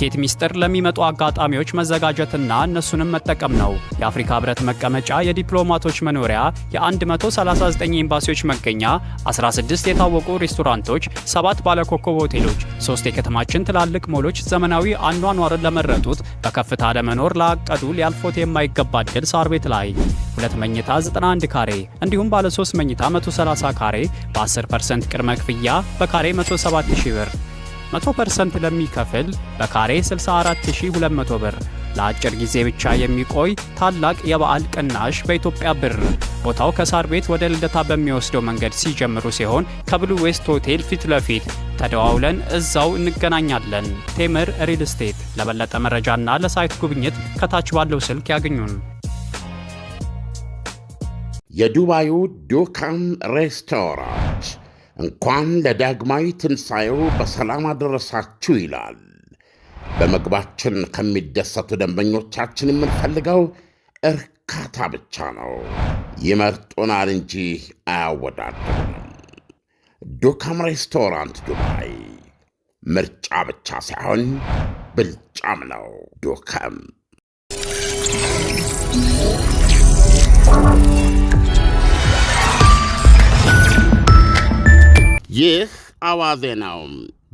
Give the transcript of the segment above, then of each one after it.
የስኬት ሚስጥር ለሚመጡ አጋጣሚዎች መዘጋጀትና እነሱንም መጠቀም ነው። የአፍሪካ ህብረት መቀመጫ፣ የዲፕሎማቶች መኖሪያ፣ የ139 ኤምባሲዎች መገኛ፣ 16 የታወቁ ሬስቶራንቶች፣ 7 ባለኮከብ ሆቴሎች፣ 3 የከተማችን ትላልቅ ሞሎች ዘመናዊ አኗኗርን ለመረጡት በከፍታ ለመኖር ላቀዱ ሊያልፎት የማይገባ ዕድል ሳር ቤት ላይ 2 መኝታ 91 ካሬ እንዲሁም ባለ 3 መኝታ 130 ካሬ በ10% ቅድመ ክፍያ በካሬ 107,000 ብር 100% ለሚከፍል በካሬ 64200 ብር ለአጭር ጊዜ ብቻ የሚቆይ ታላቅ የበዓል ቅናሽ በኢትዮጵያ ብር። ቦታው ከሳር ቤት ወደ ልደታ በሚወስደው መንገድ ሲጀምሩ ሲሆን ከብሉ ዌስት ሆቴል ፊት ለፊት ተደዋውለን እዛው እንገናኛለን። ቴምር ሪል ስቴት። ለበለጠ መረጃና ለሳይት ጉብኝት ከታች ባለው ስልክ ያገኙን። የዱባዩ ዱካም ሬስቶራንት እንኳን ለዳግማዊ ትንሣኤው በሰላም አደረሳችሁ ይላል። በምግባችን ከሚደሰቱ ደንበኞቻችን የምንፈልገው እርካታ ብቻ ነው። ይመርጡናል እንጂ አያወዳድሩንም። ዱካም ሬስቶራንት ዱባይ ምርጫ ብቻ ሳይሆን ብልጫም ነው። ዱካም ይህ አዋዜ ነው።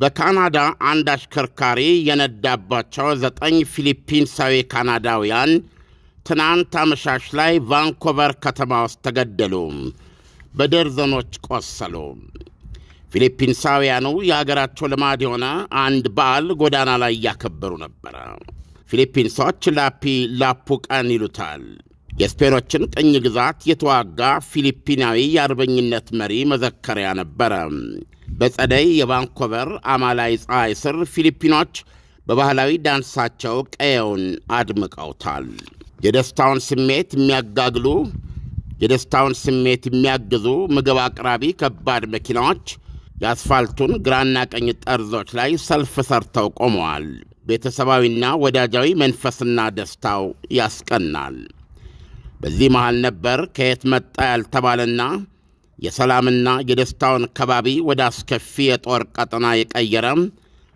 በካናዳ አንድ አሽከርካሪ የነዳባቸው 9 ፊሊፒንሳዊ ካናዳውያን ትናንት አመሻሽ ላይ ቫንኮቨር ከተማ ውስጥ ተገደሉ። በደርዘኖች ቆሰሉ። ፊሊፒንሳውያኑ የአገራቸው ልማድ የሆነ አንድ በዓል ጎዳና ላይ እያከበሩ ነበረ። ፊሊፒንሶች ላፒ ላፑ ቀን ይሉታል። የስፔኖችን ቅኝ ግዛት የተዋጋ ፊሊፒናዊ የአርበኝነት መሪ መዘከሪያ ነበረ። በጸደይ የቫንኮቨር አማላይ ፀሐይ ስር ፊሊፒኖች በባህላዊ ዳንሳቸው ቀየውን አድምቀውታል። የደስታውን ስሜት የሚያጋግሉ የደስታውን ስሜት የሚያግዙ ምግብ አቅራቢ ከባድ መኪናዎች የአስፋልቱን ግራና ቀኝ ጠርዞች ላይ ሰልፍ ሰርተው ቆመዋል። ቤተሰባዊና ወዳጃዊ መንፈስና ደስታው ያስቀናል። በዚህ መሃል ነበር ከየት መጣ ያልተባለና የሰላምና የደስታውን ከባቢ ወደ አስከፊ የጦር ቀጠና የቀየረ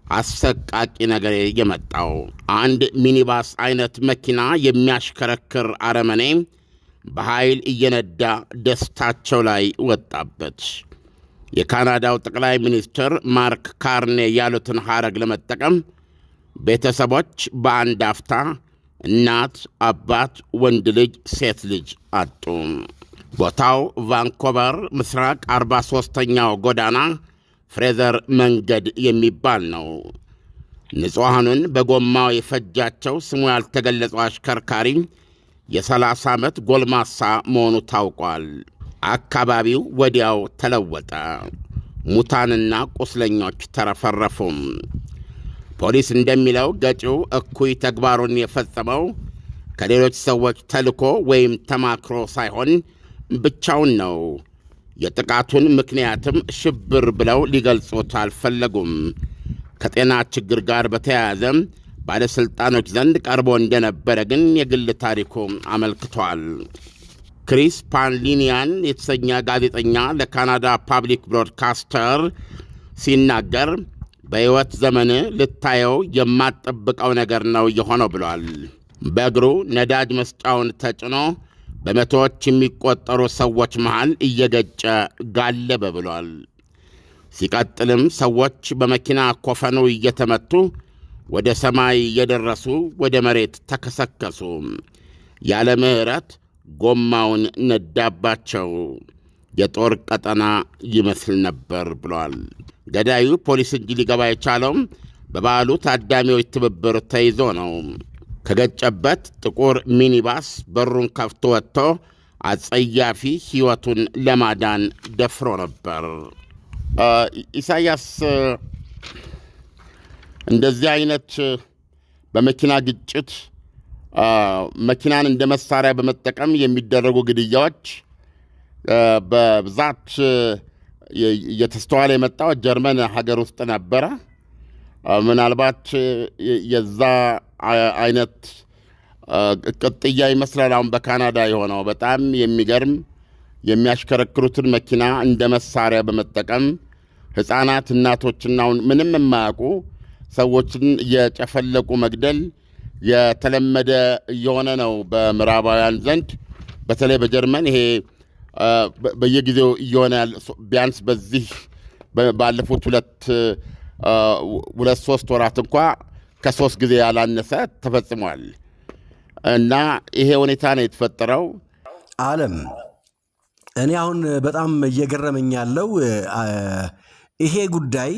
አሰቃቂ ነገር የመጣው። አንድ ሚኒባስ አይነት መኪና የሚያሽከረክር አረመኔ በኃይል እየነዳ ደስታቸው ላይ ወጣበት። የካናዳው ጠቅላይ ሚኒስትር ማርክ ካርኔ ያሉትን ሐረግ ለመጠቀም ቤተሰቦች በአንድ አፍታ እናት፣ አባት፣ ወንድ ልጅ፣ ሴት ልጅ አጡ። ቦታው ቫንኮቨር ምስራቅ 43ኛው ጎዳና ፍሬዘር መንገድ የሚባል ነው። ንጹሐኑን በጎማው የፈጃቸው ስሙ ያልተገለጸው አሽከርካሪ የ30 ዓመት ጎልማሳ መሆኑ ታውቋል። አካባቢው ወዲያው ተለወጠ። ሙታንና ቁስለኞች ተረፈረፉም። ፖሊስ እንደሚለው ገጪው እኩይ ተግባሩን የፈጸመው ከሌሎች ሰዎች ተልኮ ወይም ተማክሮ ሳይሆን ብቻውን ነው። የጥቃቱን ምክንያትም ሽብር ብለው ሊገልጹት አልፈለጉም። ከጤና ችግር ጋር በተያያዘ ባለሥልጣኖች ዘንድ ቀርቦ እንደነበረ ግን የግል ታሪኩ አመልክቷል። ክሪስ ፓንሊኒያን የተሰኘ ጋዜጠኛ ለካናዳ ፓብሊክ ብሮድካስተር ሲናገር በሕይወት ዘመን ልታየው የማትጠብቀው ነገር ነው የሆነው ብሏል። በእግሩ ነዳጅ መስጫውን ተጭኖ በመቶዎች የሚቆጠሩ ሰዎች መሃል እየገጨ ጋለበ ብሏል። ሲቀጥልም ሰዎች በመኪና ኮፈኑ እየተመቱ ወደ ሰማይ እየደረሱ ወደ መሬት ተከሰከሱ። ያለ ምሕረት ጎማውን ነዳባቸው። የጦር ቀጠና ይመስል ነበር ብሏል። ገዳዩ ፖሊስ እጅ ሊገባ የቻለውም በበዓሉ ታዳሚዎች ትብብር ተይዞ ነው። ከገጨበት ጥቁር ሚኒባስ በሩን ከፍቶ ወጥቶ አጸያፊ ሕይወቱን ለማዳን ደፍሮ ነበር። ኢሳያስ እንደዚህ አይነት በመኪና ግጭት መኪናን እንደ መሳሪያ በመጠቀም የሚደረጉ ግድያዎች በብዛት እየተስተዋለ የመጣው ጀርመን ሀገር ውስጥ ነበረ። ምናልባት የዛ አይነት ቅጥያ ይመስላል አሁን በካናዳ የሆነው። በጣም የሚገርም የሚያሽከረክሩትን መኪና እንደ መሳሪያ በመጠቀም ሕፃናት፣ እናቶችና ምንም የማያውቁ ሰዎችን የጨፈለቁ መግደል የተለመደ እየሆነ ነው በምዕራባውያን ዘንድ። በተለይ በጀርመን ይሄ በየጊዜው እየሆነ ቢያንስ በዚህ ባለፉት ሁለት ሶስት ወራት እንኳ ከ3 ጊዜ ያላነሰ ተፈጽሟል። እና ይሄ ሁኔታ ነው የተፈጠረው። ዓለም እኔ አሁን በጣም እየገረመኝ ያለው ይሄ ጉዳይ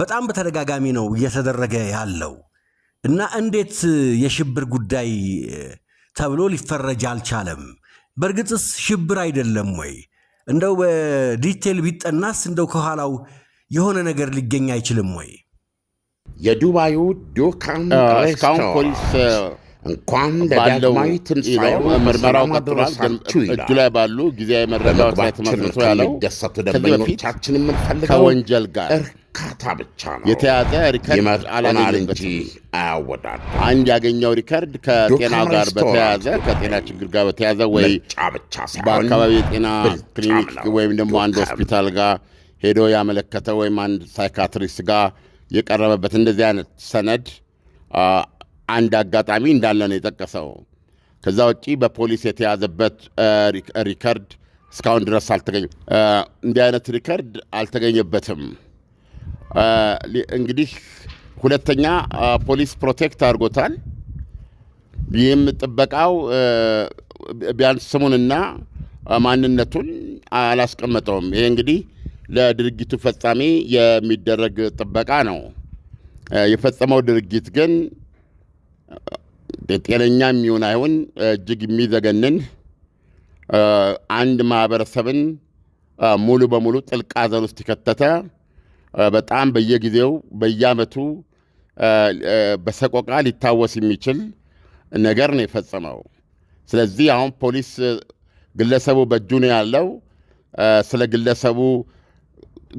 በጣም በተደጋጋሚ ነው እየተደረገ ያለው እና እንዴት የሽብር ጉዳይ ተብሎ ሊፈረጅ አልቻለም? በእርግጥስ ሽብር አይደለም ወይ? እንደው በዲቴል ቢጠናስ እንደው ከኋላው የሆነ ነገር ሊገኝ አይችልም ወይ? የዱባዩ ዱካን እስካሁን ፖሊስ እንኳን ለዳግማዊ ትንሣኤ ምርመራው ቀጥሏል። እጁ ላይ ባሉ ጊዜያዊ መረጃዎች ላይ ተመስርቶ ያለው ደሰቱ ደንበኞቻችን የምንፈልገው ከወንጀል ጋር እርካታ ብቻ ነው። የተያዘ ሪከርድ አላገኘበትም እንጂ አያወዳል። አንድ ያገኘው ሪከርድ ከጤና ጋር በተያያዘ ከጤና ችግር ጋር በተያያዘ ወይ ብቻ ሳይሆን በአካባቢ የጤና ክሊኒክ ወይም ደግሞ አንድ ሆስፒታል ጋር ሄዶ ያመለከተ ወይም አንድ ሳይካትሪስት ጋር የቀረበበት እንደዚህ አይነት ሰነድ አንድ አጋጣሚ እንዳለ ነው የጠቀሰው። ከዛ ውጪ በፖሊስ የተያዘበት ሪከርድ እስካሁን ድረስ አልተገኘም። እንዲህ አይነት ሪከርድ አልተገኘበትም። እንግዲህ ሁለተኛ ፖሊስ ፕሮቴክት አድርጎታል። ይህም ጥበቃው ቢያንስ ስሙንና ማንነቱን አላስቀመጠውም። ይሄ እንግዲህ ለድርጊቱ ፈጻሚ የሚደረግ ጥበቃ ነው። የፈጸመው ድርጊት ግን ጤነኛ የሚሆን አይሆን እጅግ የሚዘገንን አንድ ማህበረሰብን ሙሉ በሙሉ ጥልቅ ሐዘን ውስጥ የከተተ በጣም በየጊዜው በየዓመቱ በሰቆቃ ሊታወስ የሚችል ነገር ነው የፈጸመው። ስለዚህ አሁን ፖሊስ ግለሰቡ በእጁ ነው ያለው። ስለ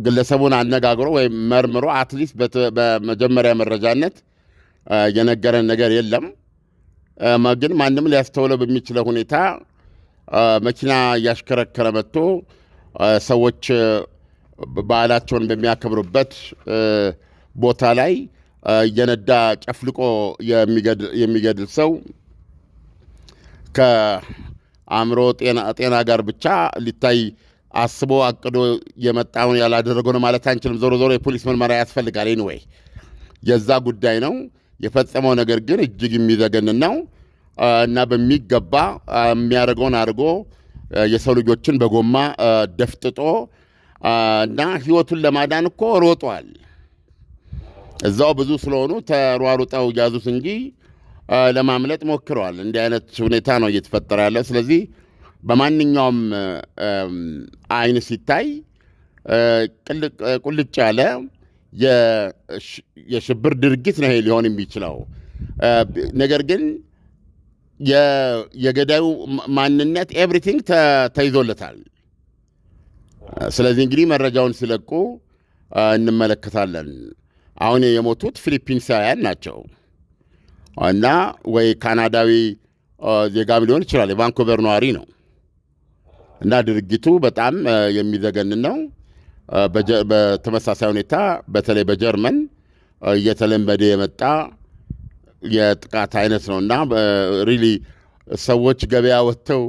ግለሰቡን አነጋግሮ ወይም መርምሮ አትሊስት በመጀመሪያ መረጃነት የነገረን ነገር የለም። ግን ማንም ሊያስተውለው በሚችለው ሁኔታ መኪና እያሽከረከረ መጥቶ ሰዎች በዓላቸውን በሚያከብሩበት ቦታ ላይ እየነዳ ጨፍልቆ የሚገድል ሰው ከአእምሮ ጤና ጋር ብቻ ሊታይ አስቦ አቅዶ የመጣውን ያላደረገው ነው ማለት አንችልም። ዞሮ ዞሮ የፖሊስ ምርመራ ያስፈልጋል። ኤኒዌይ የዛ ጉዳይ ነው። የፈጸመው ነገር ግን እጅግ የሚዘገንን ነው እና በሚገባ የሚያደርገውን አድርጎ የሰው ልጆችን በጎማ ደፍጥጦ እና ሕይወቱን ለማዳን እኮ ሮጧል። እዛው ብዙ ስለሆኑ ተሯሩጠው ያዙት እንጂ ለማምለጥ ሞክረዋል። እንዲህ አይነት ሁኔታ ነው እየተፈጠረ ያለ። ስለዚህ በማንኛውም አይን ሲታይ ቁልጭ ያለ የሽብር ድርጊት ነው ይሄ ሊሆን የሚችለው። ነገር ግን የገዳዩ ማንነት ኤቭሪቲንግ ተይዞለታል። ስለዚህ እንግዲህ መረጃውን ሲለቁ እንመለከታለን። አሁን የሞቱት ፊሊፒንሳውያን ናቸው እና ወይ ካናዳዊ ዜጋም ሊሆን ይችላል። የቫንኮቨር ነዋሪ ነው እና ድርጊቱ በጣም የሚዘገንን ነው። በተመሳሳይ ሁኔታ በተለይ በጀርመን እየተለመደ የመጣ የጥቃት አይነት ነው እና ሪሊ ሰዎች ገበያ ወጥተው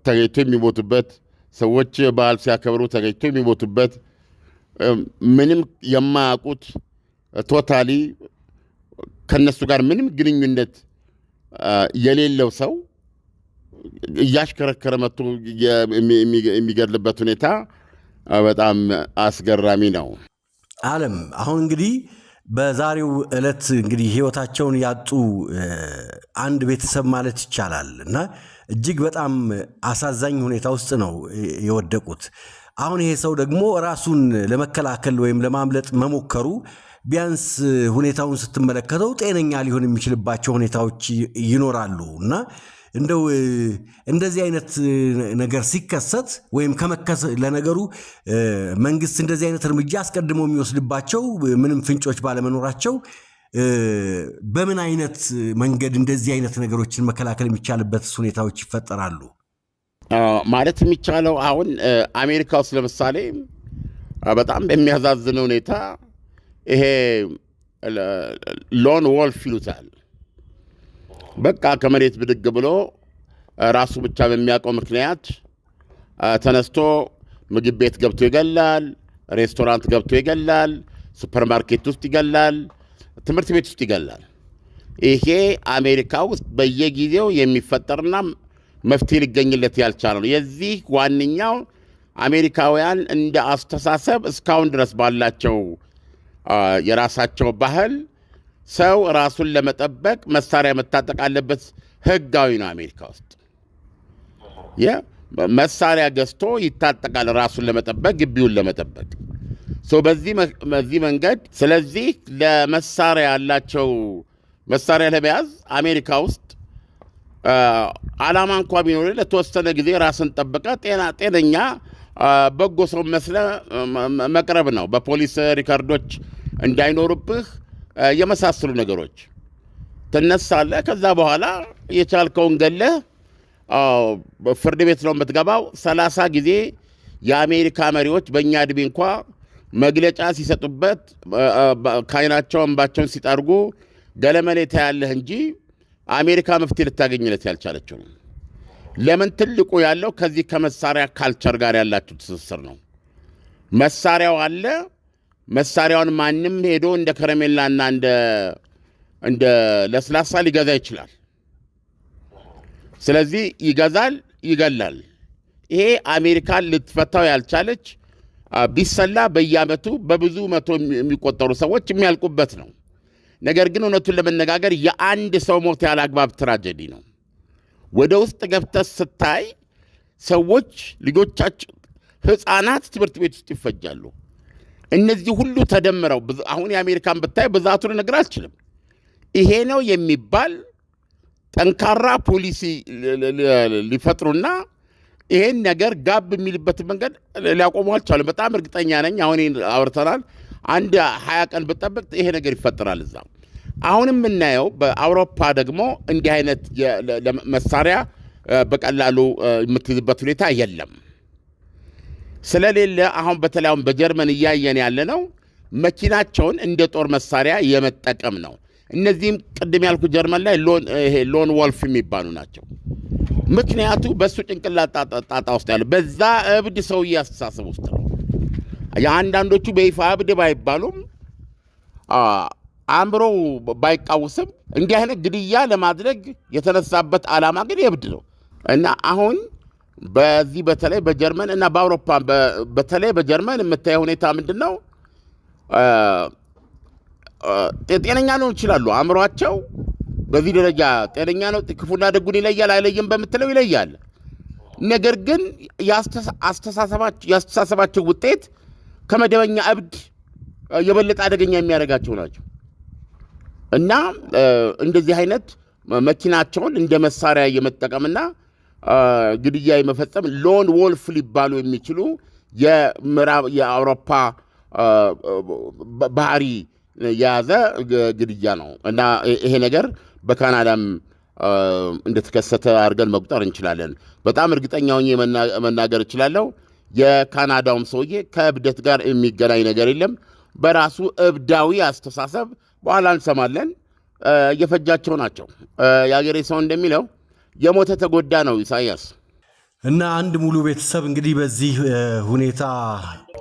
ተገኝቶ የሚሞቱበት፣ ሰዎች በዓል ሲያከብሩ ተገኝቶ የሚሞቱበት፣ ምንም የማያውቁት ቶታሊ ከነሱ ጋር ምንም ግንኙነት የሌለው ሰው እያሽከረከረ መጥቶ የሚገድልበት ሁኔታ በጣም አስገራሚ ነው። ዓለም አሁን እንግዲህ በዛሬው ዕለት እንግዲህ ህይወታቸውን ያጡ አንድ ቤተሰብ ማለት ይቻላል እና እጅግ በጣም አሳዛኝ ሁኔታ ውስጥ ነው የወደቁት። አሁን ይሄ ሰው ደግሞ ራሱን ለመከላከል ወይም ለማምለጥ መሞከሩ ቢያንስ ሁኔታውን ስትመለከተው ጤነኛ ሊሆን የሚችልባቸው ሁኔታዎች ይኖራሉ እና እንደው እንደዚህ አይነት ነገር ሲከሰት ወይም ለነገሩ መንግስት እንደዚህ አይነት እርምጃ አስቀድሞ የሚወስድባቸው ምንም ፍንጮች ባለመኖራቸው በምን አይነት መንገድ እንደዚህ አይነት ነገሮችን መከላከል የሚቻልበት ሁኔታዎች ይፈጠራሉ? ማለት የሚቻለው አሁን አሜሪካ ውስጥ ለምሳሌ በጣም በሚያሳዝን ሁኔታ ይሄ ሎን ወልፍ ይሉታል። በቃ ከመሬት ብድግ ብሎ ራሱ ብቻ በሚያውቀው ምክንያት ተነስቶ ምግብ ቤት ገብቶ ይገላል፣ ሬስቶራንት ገብቶ ይገላል፣ ሱፐርማርኬት ውስጥ ይገላል፣ ትምህርት ቤት ውስጥ ይገላል። ይሄ አሜሪካ ውስጥ በየጊዜው የሚፈጠርና መፍትሄ ሊገኝለት ያልቻለ ነው። የዚህ ዋነኛው አሜሪካውያን እንደ አስተሳሰብ እስካሁን ድረስ ባላቸው የራሳቸው ባህል ሰው ራሱን ለመጠበቅ መሳሪያ መታጠቅ አለበት፣ ህጋዊ ነው። አሜሪካ ውስጥ መሳሪያ ገዝቶ ይታጠቃል ራሱን ለመጠበቅ፣ ግቢውን ለመጠበቅ። በዚህ መንገድ ስለዚህ ለመሳሪያ ያላቸው መሳሪያ ለመያዝ አሜሪካ ውስጥ ዓላማ እንኳ ቢኖር ለተወሰነ ጊዜ ራስን ጠብቀ ጤነኛ በጎ ሰው መስለ መቅረብ ነው። በፖሊስ ሪከርዶች እንዳይኖርብህ የመሳሰሉ ነገሮች ትነሳለህ። ከዛ በኋላ የቻልከውን ገለህ ፍርድ ቤት ነው የምትገባው። 30 ጊዜ የአሜሪካ መሪዎች በእኛ ዕድሜ እንኳ መግለጫ ሲሰጡበት ከዓይናቸው እንባቸውን ሲጠርጉ ገለመሌ ታያለህ እንጂ አሜሪካ መፍትሄ ልታገኝለት ያልቻለችው ነው። ለምን? ትልቁ ያለው ከዚህ ከመሳሪያ ካልቸር ጋር ያላችሁ ትስስር ነው። መሳሪያው አለ። መሳሪያውን ማንም ሄዶ እንደ ከረሜላና እንደ ለስላሳ ሊገዛ ይችላል። ስለዚህ ይገዛል፣ ይገላል። ይሄ አሜሪካን ልትፈታው ያልቻለች ቢሰላ በየዓመቱ በብዙ መቶ የሚቆጠሩ ሰዎች የሚያልቁበት ነው። ነገር ግን እውነቱን ለመነጋገር የአንድ ሰው ሞት ያለ አግባብ ትራጀዲ ነው። ወደ ውስጥ ገብተህ ስታይ ሰዎች ልጆቻቸው፣ ሕፃናት ትምህርት ቤት ውስጥ ይፈጃሉ። እነዚህ ሁሉ ተደምረው አሁን የአሜሪካን ብታይ ብዛቱን ነገር አልችልም። ይሄ ነው የሚባል ጠንካራ ፖሊሲ ሊፈጥሩና ይሄን ነገር ጋብ የሚልበትን መንገድ ሊያቆሙ አልቻሉም። በጣም እርግጠኛ ነኝ። አሁን አውርተናል። አንድ 20 ቀን ብጠብቅ ይሄ ነገር ይፈጠራል እዛ። አሁንም የምናየው በአውሮፓ ደግሞ እንዲህ አይነት መሳሪያ በቀላሉ የምትይዝበት ሁኔታ የለም። ስለሌለ አሁን በተለያዩም በጀርመን እያየን ያለ ነው መኪናቸውን እንደ ጦር መሳሪያ የመጠቀም ነው። እነዚህም ቅድም ያልኩ ጀርመን ላይ ሎን ወልፍ የሚባሉ ናቸው። ምክንያቱ በሱ ጭንቅላት ጣጣ ውስጥ ያለ በዛ እብድ ሰውዬ አስተሳሰብ ውስጥ ነው። የአንዳንዶቹ በይፋ እብድ ባይባሉም አእምሮ ባይቃወስም እንዲህ አይነት ግድያ ለማድረግ የተነሳበት ዓላማ ግን የእብድ ነው እና አሁን በዚህ በተለይ በጀርመን እና በአውሮፓ በተለይ በጀርመን የምታየው ሁኔታ ምንድን ነው? ጤነኛ ሊሆኑ ይችላሉ። አእምሯቸው በዚህ ደረጃ ጤነኛ ነው። ክፉና ደጉን ይለያል አይለይም በምትለው ይለያል። ነገር ግን የአስተሳሰባቸው ውጤት ከመደበኛ እብድ የበለጠ አደገኛ የሚያደርጋቸው ናቸው እና እንደዚህ አይነት መኪናቸውን እንደ መሳሪያ የመጠቀምና ግድያ የመፈጸም ሎን ወልፍ ሊባሉ የሚችሉ የአውሮፓ ባህሪ የያዘ ግድያ ነው እና ይሄ ነገር በካናዳም እንደተከሰተ አድርገን መቁጠር እንችላለን። በጣም እርግጠኛ ሆኜ መናገር እችላለሁ። የካናዳውም ሰውዬ ከእብደት ጋር የሚገናኝ ነገር የለም። በራሱ እብዳዊ አስተሳሰብ በኋላ እንሰማለን እየፈጃቸው ናቸው። የአገሬ ሰው እንደሚለው የሞተ ተጎዳ ነው ኢሳያስ። እና አንድ ሙሉ ቤተሰብ እንግዲህ በዚህ ሁኔታ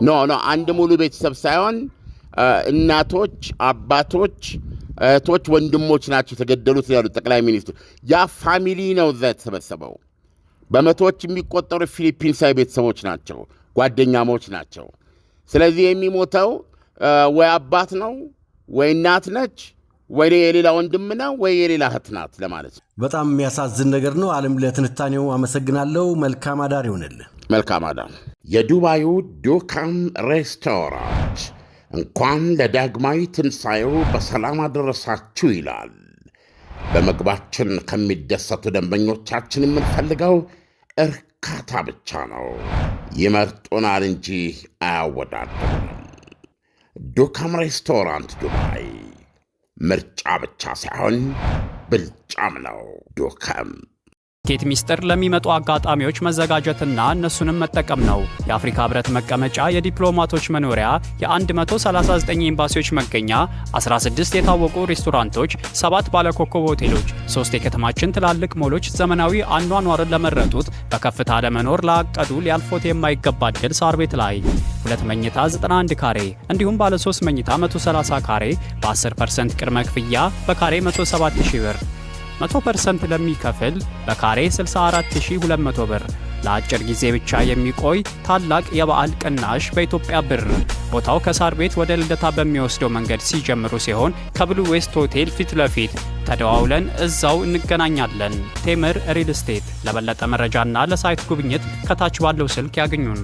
ኖ አንድ ሙሉ ቤተሰብ ሳይሆን እናቶች፣ አባቶች፣ እህቶች፣ ወንድሞች ናቸው የተገደሉት ያሉት ጠቅላይ ሚኒስትሩ። ያ ፋሚሊ ነው እዛ የተሰበሰበው። በመቶዎች የሚቆጠሩ ፊሊፒንሳዊ ቤተሰቦች ናቸው፣ ጓደኛሞች ናቸው። ስለዚህ የሚሞተው ወይ አባት ነው ወይ እናት ነች ወይ የሌላ ወንድም ነው ወይ የሌላ እህት ናት ለማለት ነው። በጣም የሚያሳዝን ነገር ነው። ዓለም ለትንታኔው አመሰግናለሁ። መልካም አዳር ይሆንልህ። መልካም አዳር። የዱባዩ ዱካም ሬስቶራንት እንኳን ለዳግማዊ ትንሣኤው በሰላም አደረሳችሁ ይላል። በምግባችን ከሚደሰቱ ደንበኞቻችን የምንፈልገው እርካታ ብቻ ነው። ይመርጡናል እንጂ አያወዳድሩንም። ዱካም ሬስቶራንት ዱባይ ምርጫ ብቻ ሳይሆን ብልጫም ነው። ዱካም የስኬት ሚስጥር ለሚመጡ አጋጣሚዎች መዘጋጀትና እነሱንም መጠቀም ነው። የአፍሪካ ህብረት መቀመጫ፣ የዲፕሎማቶች መኖሪያ፣ የ139 ኤምባሲዎች መገኛ፣ 16 የታወቁ ሬስቶራንቶች፣ 7 ባለኮከብ ሆቴሎች፣ 3 የከተማችን ትላልቅ ሞሎች ዘመናዊ አኗኗርን ለመረጡት በከፍታ ለመኖር ላቀዱ ሊያልፎት የማይገባ ዕድል ሳር ቤት ላይ 2 መኝታ 91 ካሬ እንዲሁም ባለ 3 መኝታ 130 ካሬ በ10% ቅድመ ክፍያ በካሬ 107,000 ብር 100% ለሚከፍል በካሬ 64200 ብር ለአጭር ጊዜ ብቻ የሚቆይ ታላቅ የበዓል ቅናሽ በኢትዮጵያ ብር። ቦታው ከሳር ቤት ወደ ልደታ በሚወስደው መንገድ ሲጀምሩ ሲሆን ከብሉ ዌስት ሆቴል ፊት ለፊት ተደዋውለን እዛው እንገናኛለን። ቴምር ሪል ስቴት። ለበለጠ መረጃና ለሳይት ጉብኝት ከታች ባለው ስልክ ያገኙን።